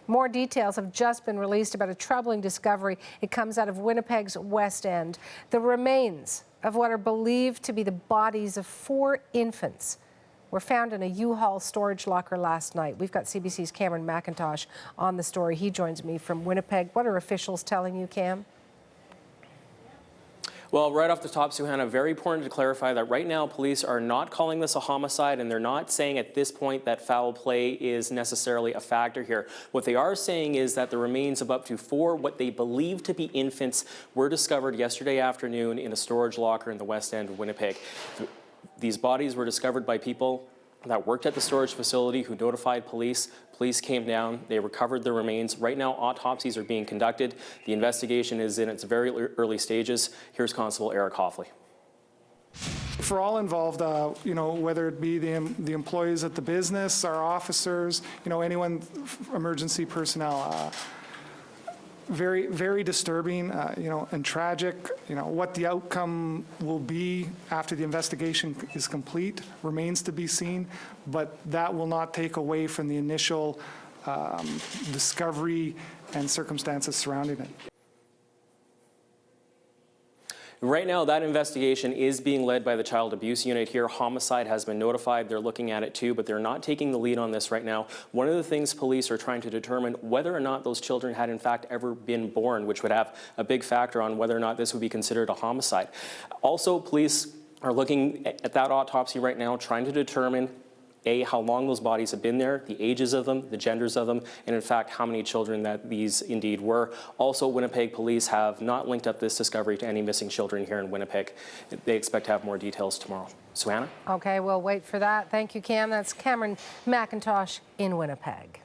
More details have just been released about a troubling discovery. It comes out of Winnipeg's West End. The remains of what are believed to be the bodies of 4 infants were found in a U-Haul storage locker last night. We've got CBC's Cameron Macintosh on the story. He joins me from Winnipeg. What are officials telling you, Cam? Well, right off the top, Suhana, very important to clarify that right now police are not calling this a homicide, and they're not saying at this point that foul play is necessarily a factor here. What they are saying is that the remains of up to 4 what they believe to be infants were discovered yesterday afternoon in a storage locker in the West End of Winnipeg. These bodies were discovered by people that worked at the storage facility who notified police. Police came down, they recovered the remains. Right now, autopsies are being conducted. The investigation is in its very early stages. Here's Constable Eric Hoffley. For all involved, whether it be the employees at the business, our officers, anyone, emergency personnel, very, very disturbing, and tragic. What the outcome will be after the investigation is complete remains to be seen, but that will not take away from the initial discovery and circumstances surrounding it. Right now, that investigation is being led by the Child Abuse Unit here. Homicide has been notified. They're looking at it too, but they're not taking the lead on this right now. One of the things police are trying to determine whether or not those children had in fact ever been born, which would have a big factor on whether or not this would be considered a homicide. Also, police are looking at that autopsy right now, trying to determine how long those bodies have been there, the ages of them, the genders of them, and in fact, how many children that these indeed were. Also, Winnipeg police have not linked up this discovery to any missing children here in Winnipeg. They expect to have more details tomorrow. Suhana? Okay, we'll wait for that. Thank you, Cam. That's Cameron Macintosh in Winnipeg.